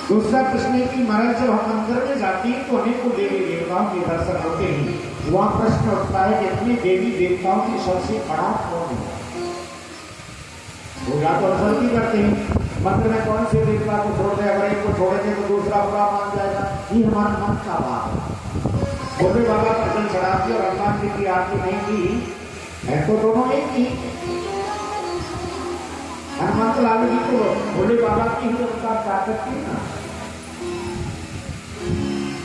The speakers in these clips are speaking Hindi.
दूसरा प्रश्न है कि महाराज जब हम मंदिर में जाते हैं तो अनेकों देवी देवताओं के दर्शन होते हैं। वहाँ प्रश्न उठता है कि इतने देवी देवताओं की सबसे बड़ा कौन है? वो या तो अवसर करते हैं मंदिर में कौन से देवता को छोड़ दे, अगर एक को छोड़ेंगे तो दूसरा बुरा मान जाएगा। ये हमारा मन का बात है। भोले बाबा का जल चढ़ाती और हनुमान जी की आरती नहीं की है तो दोनों एक ही। हनुमान लाल जी को भोले बाबा की ही अवतार ताकत थी ना।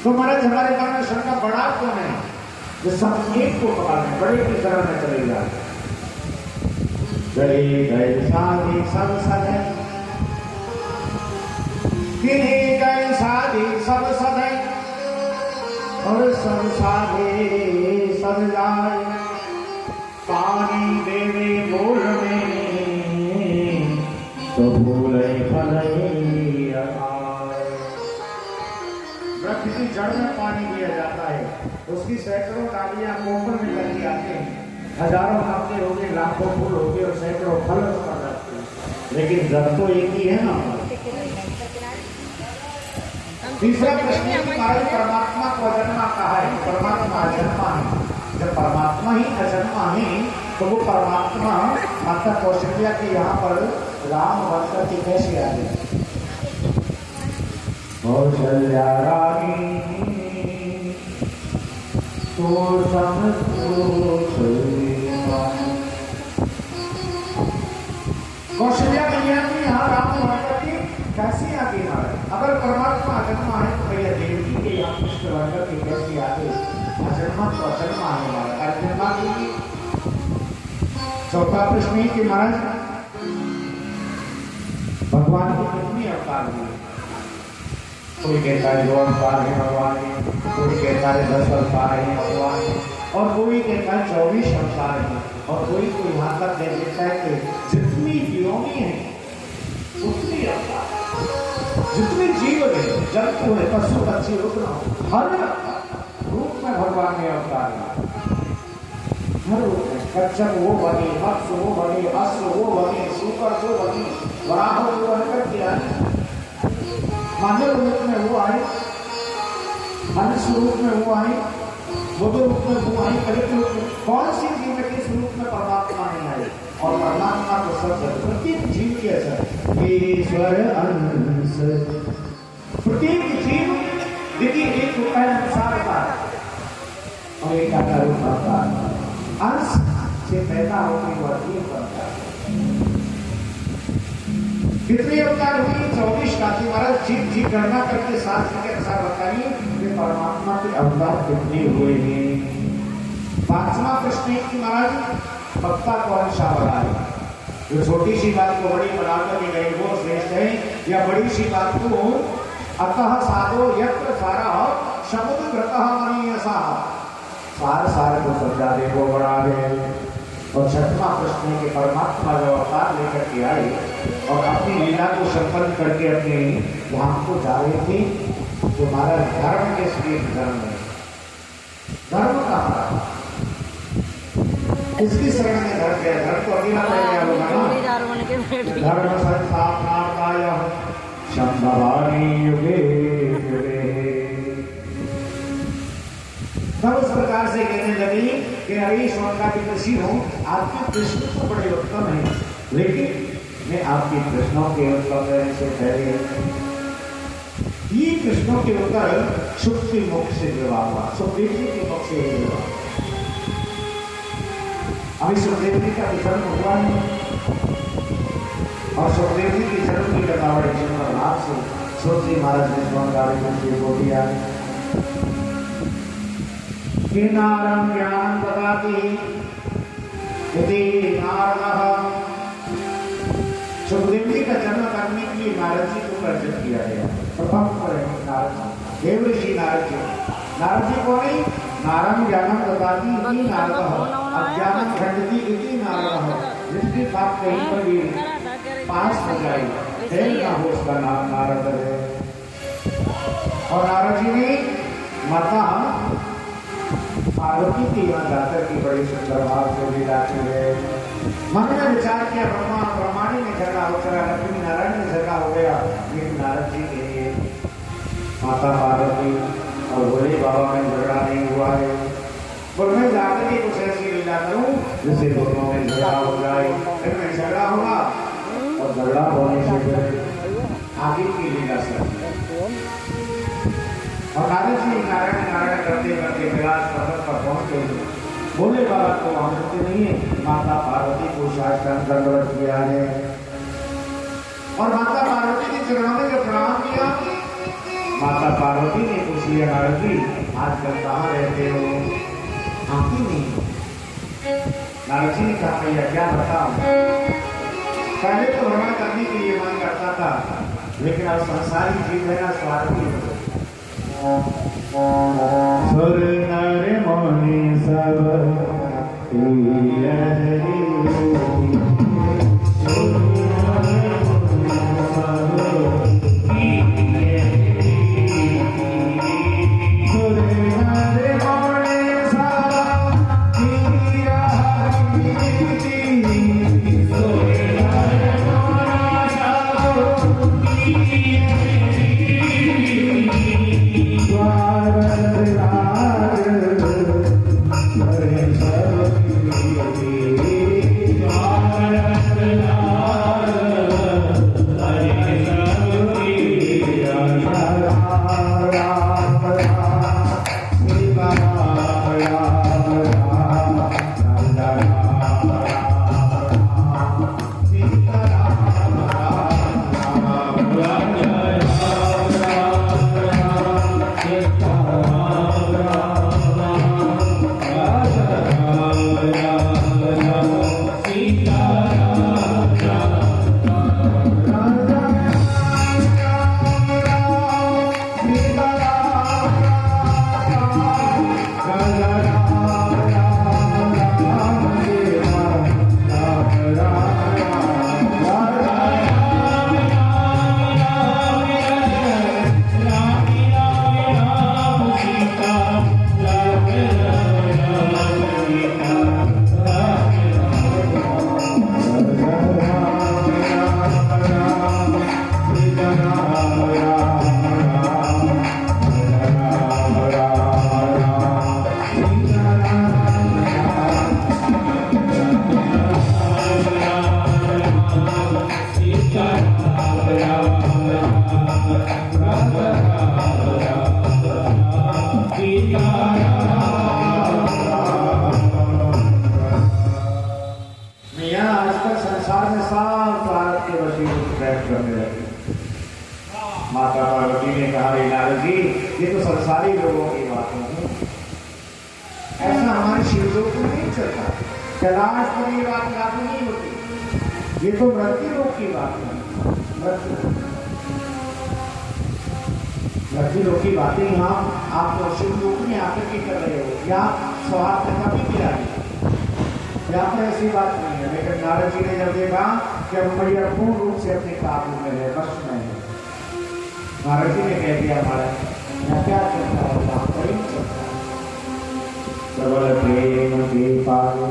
तो महाराज हमारे मन में शंका बड़ा कौन है जो सब एक को पकड़ने बड़े की शरण में चले जाए। गए गए साधे सब सदे, किन्हीं गए साधे सब सदे, और सब साधे सब जाए। पानी देवे बोल में तो भूले भले वृक्ष की जड़ में पानी दिया जाता है, उसकी सैकड़ों डालियां कोपल में लगी आते हैं, हजारों पत्ते होंगे, लाखों फूल होंगे और सैकड़ों फल उस पर लगते हैं, लेकिन जड़ तो एक ही है ना। तीसरा प्रश्न है कि परमात्मा को अजन्मा कहा है। परमात्मा अजन्मा है। जब परमात्मा ही अजन्मा है तो वो परमात्मा माता कौशल्या के यहाँ पर राम बनकर के कैसे आ गए? कौशल्या रानी तो कौशल्या मैया की यहाँ राम बनकर के कैसे आगे मारे? अगर परमात्मा अजन्मा है तो भैया देवकी के यहाँ कृष्ण बनकर के कैसे आगे? अजन्मा तो अजन्मा है हमारा अजन्मा की। चौथा प्रश्न है कि महाराज भगवान के कितने अवतार हुए? कोई कहता है 2 अवतार है भगवान के, कोई कहता है 10 अवतार है भगवान के, और कोई कहता है 24 अवतार है, और कोई तो यहाँ तक कह देता है कि जितनी योनि है उतनी अवतार, जितने जीव है, जंतु है, पशु पक्षी रुद्र, हर रूप में भगवान ने अवतार लिया। हर रूप में कच्छप वो बने, मत्स्य वो बने, अस्त्र वो बने, सूकर वो बने, वराह वो बनकर के आए, मानव रूप में वो आए, मनुष्य रूप में वो आए, बुद्ध रूप में वो आए, कलिक रूप में। कौन सी जीव में किस रूप में परमात्मा नहीं आए? और परमात्मा को सब प्रत्येक जीव के असर ईश्वर अंश, प्रत्येक जीव देखिए एक होता है अनुसार का और एक आता है अंश से पैदा होने को अतीत बनता है। कितने अवतार हुए? 24 काशी महाराज जी गणना करके शास्त्र के अनुसार बताइए कि परमात्मा के अवतार कितने हुए हैं। 5वां प्रश्न है कि महाराज भक्ता कौन सा बड़ा है? जो छोटी सी बात को बड़ी बनाकर के गए वो श्रेष्ठ है, या बड़ी सी बात को अतः साधो यत्र सारा समुद्र घृतः मनीयसा, सार को समझा दे वो बड़ा है। और 6वां प्रश्न है कि परमात्मा जब अवतार लेकर के आए और अपनी लीला को संपन्न करके अपने धाम को जा रहे थे तो हमारा धर्म के श्रेष्ठ धर्म है। धर्म कहाँ? इसकी शरण में धर्म है। धर्म को अकेला धर्म संस्थापनार्थाय संभवामि युगे युगे। तब उस प्रकार से कहने लगी कि अरे स्वर्गा की कृषि हो, आपके प्रश्न तो बड़े उत्तम हैं, लेकिन मैं आपके प्रश्नों के उत्तर देने से पहले ये प्रश्नों के उत्तर सुप्ति मुख से जवाब हुआ, सुखदेव जी के पक्ष से जवाब। अभी सुखदेव जी का जन्म हुआ है और सुखदेव जी की जन्म की कथा बड़े सुंदर भाव से सुख जी महाराज ने स्वर्गारोहण को दिया। नारं ज्ञानं ददाति इति नारदः। सुखदेव जी का जन्म करने के लिए नारद जी को प्रकट किया गया। प्रथम पर नारद देव ऋषि नारद जी को नहीं, नारं ज्ञानं ददाति इति नारदः, अज्ञानं खंडति इति नारदः। जिसकी बात कहीं पर भी पास हो जाए फेल ना हो उसका नाम नारद है। और नारद जी ने माता पार्वती के यहाँ जाकर के बड़ी सुंदर भाव से लीला की है। मन में विचार किया, ब्रह्मांड में झगड़ा हो चला, लक्ष्मी नारायण में झगड़ा हो गया, लेकिन नारद जी के लिए माता पार्वती और भोले बाबा में झगड़ा नहीं हुआ है। और मैं जाकर के कुछ ऐसी लीला करूं जिससे दोनों में झगड़ा हो जाए, फिर मैं झगड़ा होगा और झगड़ा होने से फिर आगे की लीला सब। और नारद जी नारायण नारायण करते करते कैलाश पर्वत पर पहुंचे। भोले बाबा को अमृत नहीं है, माता पार्वती को साष्टांग दंडवत किया है और माता पार्वती के चरणों में जब प्रणाम किया, माता पार्वती ने पूछ लिया, नारद जी आजकल कहाँ रहते हो? आती नहीं। नारद जी ने कहा, भैया क्या बताऊं, पहले तो भ्रमण करने के लिए मन करता था, लेकिन अब संसारी जीव है ना, स्वार्थी हो। सुर नर मुनि सब ये तो संसारी लोगों की बातें हैं, ऐसा हमारे शिवलोक में नहीं चलता। कैलाश पर ये बात लागू नहीं होती, ये तो मृत्यु लोक की बात है। मृत्यु लोक की बातें यहाँ आप तो शिवलोक में आकर के कर रहे हो, यहाँ स्वार्थ का भी किया है, यहाँ पर ऐसी बात नहीं है। लेकिन नारद जी ने जब देखा कि अब मैया पूर्ण रूप से अपने काबू में है, वश में है, नारद जी ने कह दिया महाराज यहाँ क्या चलता है, यहाँ प्रेम चलता है। प्रबल प्रेम के पालो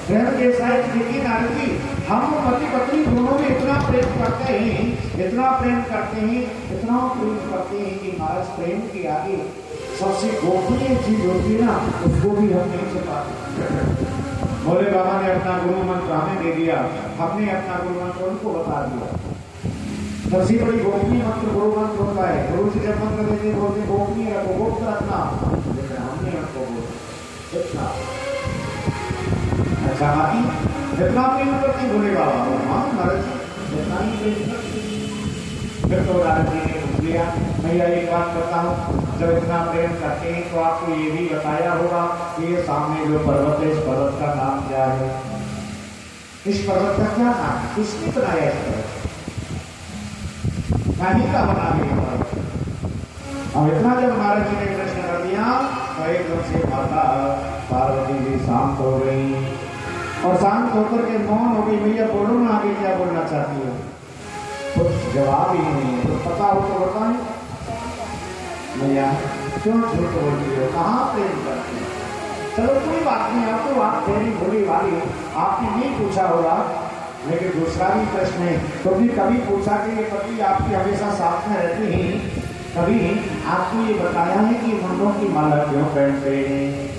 प्रेम के साथ देखिए नारद जी, हम पति पत्नी दोनों में इतना प्रेम करते हैं, इतना प्रेम करते हैं, इतना प्रेम करते हैं कि महाराज प्रेम के आगे सबसे गोपनीय चीज होती है ना, उसको भी हम नहीं छुपाते। भोले बाबा ने अपना गुरु मंत्र हमें दे दिया, हमने अपना गुरु मंत्र उनको बता दिया। सबसे बड़ी गोपनीय मंत्र गुरु मंत्र होता है। गुरु से जब मंत्र देते बोलते गोपनीय रखो, गोप्त रखना, लेकिन हमने उनको बोला इतना अच्छा बाकी जितना प्रेम करते भोले बाबा हाँ नारद जी जितना ही प्रेम करते। फिर तो नारद जी ने पूछ लिया भैया एक बात बताऊं, जब इतना प्रेम करते हैं तो आपको ये भी बताया होगा कि ये सामने जो पर्वत है, इस पर्वत का नाम क्या है? इस पर्वत का क्या नाम है? किसने बनाया इस पर्वत? नहीं का बना दिया पर्वत। अब इतना जब नारद जी ने प्रश्न कर दिया तो एकदम से माता पार्वती जी शांत हो गई और शांत होकर के मौन हो गई। भैया बोलो ना आगे क्या बोलना चाहती हो? कुछ जवाब ही नहीं है। तो पता हो तो बताएं भैया क्यों झूठ बोलती हो, कहाँ प्रेम करती हो? चलो कोई बात नहीं, आपको बात तेरी भोली वाली आपने नहीं पूछा होगा, लेकिन दूसरा भी प्रश्न है तो भी कभी पूछा कि ये पति आपकी हमेशा साथ में रहती है, कभी आपको ये बताया है कि मुंडों की माला क्यों पहनते हैं?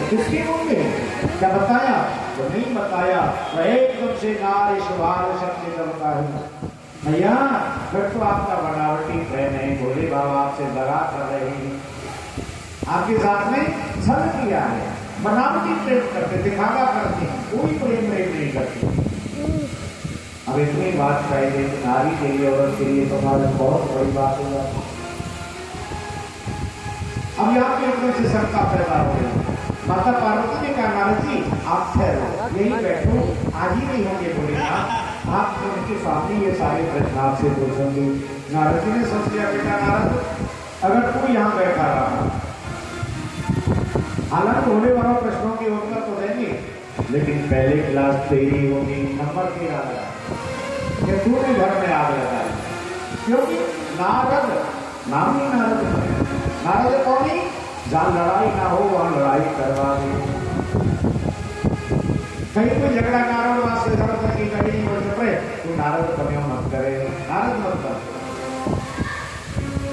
किसके मुंह में क्या बताया? तो नहीं बताया। तो एकदम से नारी शुभार शक्ति करता है भैया, फिर तो आपका बनावटी प्रेम है, भोले बाबा आपसे दगा कर रहे हैं, आपके साथ में छल किया है, बनावटी प्रेम करते, दिखावा करते हैं, कोई प्रेम नहीं करते। अब इतनी बात चाहिए नारी के लिए, औरत के लिए तुम्हारे बहुत बड़ी बात हो जाती। अब यहाँ पे एकदम से शंका पैदा हो गई। माता पार्वती ने कहा नारद जी आप ठहरो, यही बैठो, आज ही नहीं होंगे बोले आप उनके सामने ये सारे प्रश्न आपसे पूछेंगे। नारद जी ने सोच लिया बेटा नारद अगर तू यहाँ बैठा रहा, हालांकि होने वालों प्रश्नों के उत्तर तो देंगे, लेकिन पहले क्लास तेरी होगी, नंबर तेरा कि तूने घर में आग लगाई, क्योंकि नारद नाम ही नारद है। नारद कौन है? जहाँ लड़ाई ना हो वहां लड़ाई करवा दे, कहीं कोई झगड़ा नारद वास्ते की कहीं नहीं बोल पड़े, तू नारद कमियों मत करे, नारद मत कर।